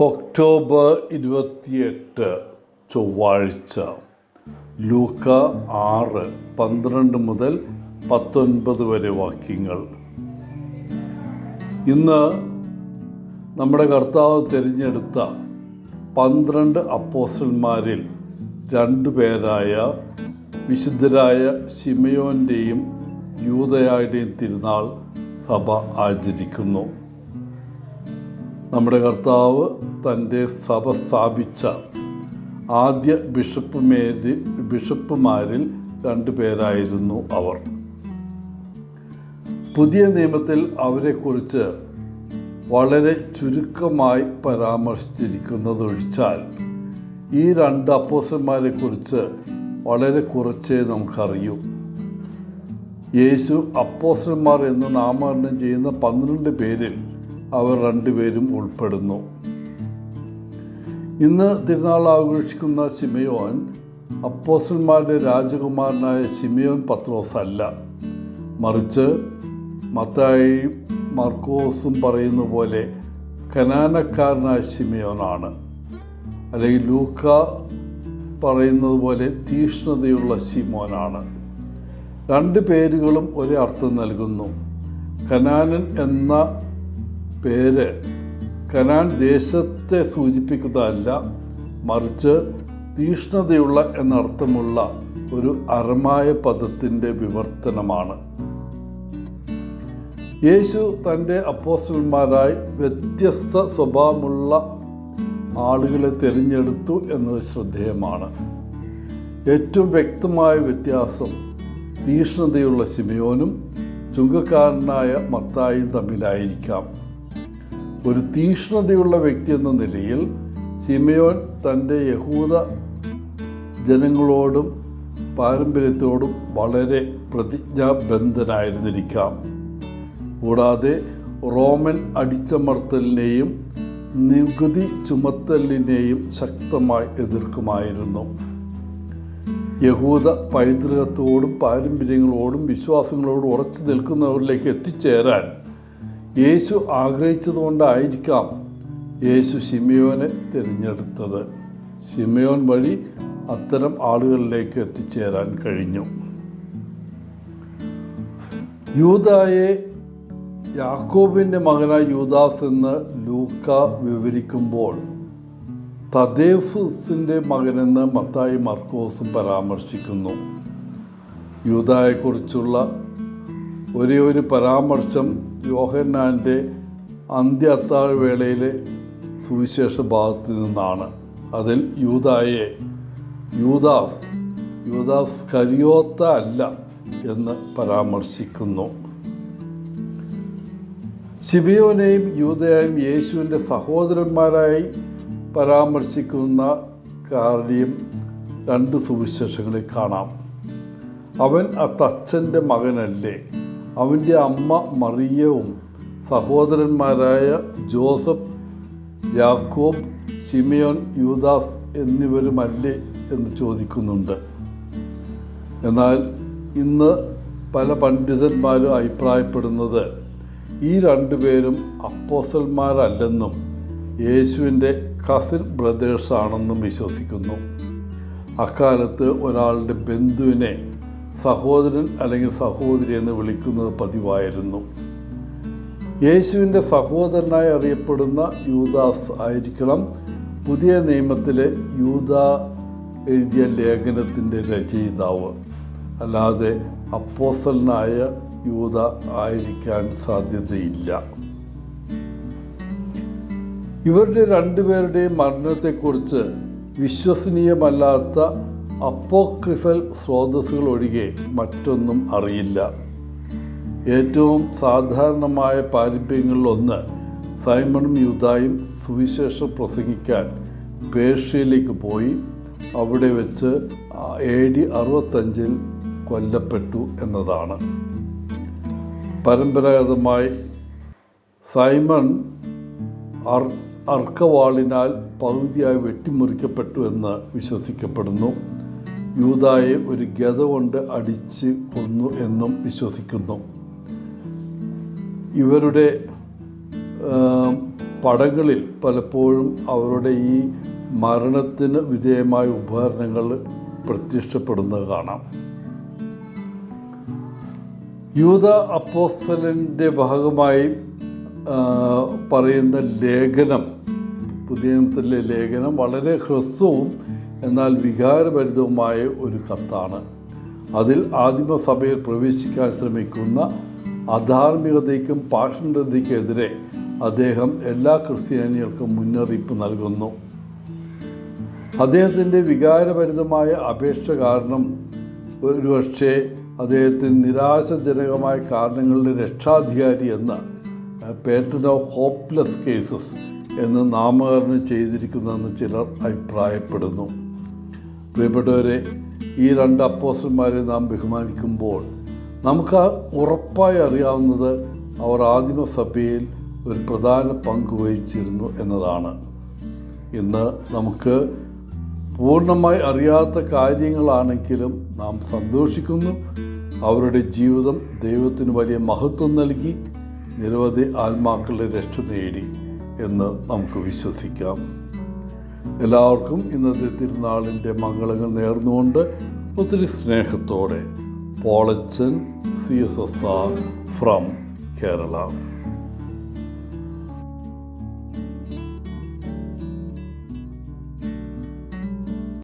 October 28 ചൊവ്വാഴ്ച. ലൂക്ക 6:12 മുതൽ 19 വരെ വാക്യങ്ങൾ. ഇന്ന് നമ്മുടെ കർത്താവ് തിരഞ്ഞെടുത്ത 12 അപ്പോസ്തലന്മാരിൽ 2 പേരായ വിശുദ്ധരായ ശിമയോൻ്റെയും യൂദയായുടെയും തിരുനാൾ സഭ ആചരിക്കുന്നു. നമ്മുടെ കർത്താവ് തൻ്റെ സഭ സ്ഥാപിച്ച ആദ്യ ബിഷപ്പുമാരിൽ 2 പേരായിരുന്നു അവർ. പുതിയ നിയമത്തിൽ അവരെക്കുറിച്ച് വളരെ ചുരുക്കമായി പരാമർശിച്ചിരിക്കുന്നതൊഴിച്ചാൽ ഈ 2 അപ്പോസ്തലന്മാരെക്കുറിച്ച് വളരെ കുറച്ചേ നമുക്കറിയൂ. യേശു അപ്പോസ്തലന്മാർ എന്ന് നാമകരണം ചെയ്യുന്ന 12 പേരിൽ അവർ 2 പേരും ഉൾപ്പെടുന്നു. ഇന്ന് തിരുനാൾ ആഘോഷിക്കുന്ന ശിമയോൻ അപ്പോസ്തലന്മാരുടെ രാജകുമാരനായ ശിമയോൻ പത്രോസ് അല്ല, മറിച്ച് മത്തായിയും മർക്കോസും പറയുന്ന പോലെ കനാനക്കാരനായ ശിമയോനാണ്. അല്ലെങ്കിൽ ലൂക്ക പറയുന്നത് പോലെ തീഷ്ണതയുള്ള ശിമോനാണ്. 2 പേരുകളും ഒരേ അർത്ഥം നൽകുന്നു. കനാനൻ എന്ന പേര് കനാൻ ദേശത്തെ സൂചിപ്പിക്കുന്നതല്ല, മറിച്ച് തീഷ്ണതയുള്ള എന്നർത്ഥമുള്ള ഒരു അരമായ പദത്തിൻ്റെ വിവർത്തനമാണ്. യേശു തൻ്റെ അപ്പോസ്തലന്മാരായി വ്യത്യസ്ത സ്വഭാവമുള്ള ആളുകളെ തിരഞ്ഞെടുത്തു എന്നത് ശ്രദ്ധേയമാണ്. ഏറ്റവും വ്യക്തമായ വ്യത്യാസം തീഷ്ണതയുള്ള ശിമയോനും ചുങ്കക്കാരനായ മത്തായിയും തമ്മിലായിരിക്കാം. ഒരു തീഷ്ണതയുള്ള വ്യക്തി എന്ന നിലയിൽ ശിമയോൻ തൻ്റെ യഹൂദ ജനങ്ങളോടും പാരമ്പര്യത്തോടും വളരെ പ്രതിജ്ഞാബദ്ധനായിരുന്നിരിക്കാം. കൂടാതെ റോമൻ അടിച്ചമർത്തലിനെയും നികുതി ചുമത്തലിനെയും ശക്തമായി എതിർക്കുമായിരുന്നു. യഹൂദ പൈതൃകത്തോടും പാരമ്പര്യങ്ങളോടും വിശ്വാസങ്ങളോടും ഉറച്ചു നിൽക്കുന്നവരിലേക്ക് എത്തിച്ചേരാൻ യേശു ആഗ്രഹിച്ചതുകൊണ്ടായിരിക്കാം യേശു ശിമയോനെ തിരഞ്ഞെടുത്തത്. ശിമയോൻ വഴി അത്തരം ആളുകളിലേക്ക് എത്തിച്ചേരാൻ കഴിഞ്ഞു. യൂദായെ യാക്കോബിൻ്റെ മകനായ യൂദാസ് എന്ന് ലൂക്ക വിവരിക്കുമ്പോൾ തദ്ദേഫുസിൻ്റെ മകനെന്ന് മത്തായി മർക്കോസും പരാമർശിക്കുന്നു. യൂദായെക്കുറിച്ചുള്ള ഒരേ ഒരു പരാമർശം യോഹന്നാൻ്റെ അന്ത്യ അത്താഴവേളയിലെ സുവിശേഷ ഭാഗത്തു നിന്നാണ്. അതിൽ യൂദാസ് കരിയോത്ത അല്ല എന്ന് പരാമർശിക്കുന്നു. ശിമയോനെയും യൂദയായും യേശുവിൻ്റെ സഹോദരന്മാരായി പരാമർശിക്കുന്ന കാര്യം 2 സുവിശേഷങ്ങളിൽ കാണാം. അവൻ തച്ചൻ്റെ മകനല്ലേ? അവൻ്റെ അമ്മ മറിയവും സഹോദരന്മാരായ ജോസഫ്, യാക്കോബ്, ശിമയോൻ, യൂദാസ് എന്നിവരുമല്ലേ എന്ന് ചോദിക്കുന്നുണ്ട്. എന്നാൽ ഇന്ന് പല പണ്ഡിതന്മാരും അഭിപ്രായപ്പെടുന്നത് ഈ 2 പേരും അപ്പോസ്തലന്മാരല്ലെന്നും യേശുവിൻ്റെ കസിൻ ബ്രദേഴ്സാണെന്നും വിശ്വസിക്കുന്നു. അക്കാലത്ത് ഒരാളുടെ ബന്ധുവിനെ സഹോദരൻ അല്ലെങ്കിൽ സഹോദരി എന്ന് വിളിക്കുന്നത് പതിവായിരുന്നു. യേശുവിൻ്റെ സഹോദരനായി അറിയപ്പെടുന്ന യൂദാസ് ആയിരിക്കണം പുതിയ നിയമത്തിലെ യൂദാ എഴുതിയ ലേഖനത്തിൻ്റെ രചയിതാവ്, അല്ലാതെ അപ്പോസ്തലനായ യൂദാ ആയിരിക്കാൻ സാധ്യതയില്ല. ഇവരുടെ 2 പേരുടെയും മരണത്തെക്കുറിച്ച് വിശ്വസനീയമല്ലാത്ത അപ്പോക്രിഫൽ സ്രോതസ്സുകൾ ഒഴികെ മറ്റൊന്നും അറിയില്ല. ഏറ്റവും സാധാരണമായ പാരമ്പര്യങ്ങളിലൊന്ന് സൈമണും യൂദായും സുവിശേഷം പ്രസംഗിക്കാൻ പേർഷ്യയിലേക്ക് പോയി അവിടെ വെച്ച് AD 65 കൊല്ലപ്പെട്ടു എന്നതാണ്. പരമ്പരാഗതമായി സൈമൺ അർക്കവാളിനാൽ പകുതിയായി വെട്ടിമുറിക്കപ്പെട്ടു എന്ന് വിശ്വസിക്കപ്പെടുന്നു. യൂദായെ ഒരു ഗദ കൊണ്ട് അടിച്ച് കൊന്നു എന്നും വിശ്വസിക്കുന്നു. ഇവരുടെ പടങ്ങളിൽ പലപ്പോഴും അവരുടെ ഈ മരണത്തിന് വിധേയമായ ഉപകരണങ്ങൾ പ്രത്യക്ഷപ്പെടുന്നത് കാണാം. യൂദ അപ്പോസ്തലൻ്റെ ഭാഗമായി പറയുന്ന ലേഖനം, പുതിയ നിയമത്തിലെ ലേഖനം വളരെ ഹ്രസ്വവും എന്നാൽ വികാരഭരിതവുമായ ഒരു കത്താണ്. അതിൽ ആദിമസഭയിൽ പ്രവേശിക്കാൻ ശ്രമിക്കുന്ന അധാർമികതയ്ക്കും പാഷണ്ഡതയ്ക്കെതിരെ അദ്ദേഹം എല്ലാ ക്രിസ്ത്യാനികൾക്കും മുന്നറിയിപ്പ് നൽകുന്നു. അദ്ദേഹത്തിൻ്റെ വികാരഭരിതമായ അപേക്ഷ കാരണം ഒരുപക്ഷെ അദ്ദേഹത്തിന് നിരാശാജനകമായ കാരണങ്ങളുടെ രക്ഷാധികാരി എന്ന് പേറ്റൺ ഓഫ് ഹോപ്പ്ലെസ് കേസസ് എന്ന് നാമകരണം ചെയ്തിരിക്കുന്നതെന്ന് ചിലർ അഭിപ്രായപ്പെടുന്നു. പ്രിയപ്പെട്ടവരെ, ഈ രണ്ട് അപ്പോസ്തലന്മാരെ നാം ബഹുമാനിക്കുമ്പോൾ നമുക്ക് ഉറപ്പായി അറിയാവുന്നത് അവർ ആദിമസഭയിൽ ഒരു പ്രധാന പങ്ക് വഹിച്ചിരുന്നു എന്നതാണ്. ഇന്ന് നമുക്ക് പൂർണ്ണമായി അറിയാത്ത കാര്യങ്ങളാണെങ്കിലും നാം സന്തോഷിക്കുന്നു. അവരുടെ ജീവിതം ദൈവത്തിന് വലിയ മഹത്വം നൽകി, നിരവധി ആത്മാക്കളുടെ രക്ഷ നേടി എന്ന് നമുക്ക് വിശ്വസിക്കാം. എല്ലാവർക്കും ഇന്നത്തെ തിരുനാളിൻ്റെ മംഗളങ്ങൾ നേർന്നുകൊണ്ട് ഒത്തിരി സ്നേഹത്തോടെ പോളച്ചൻ CSSR ഫ്രം കേരള.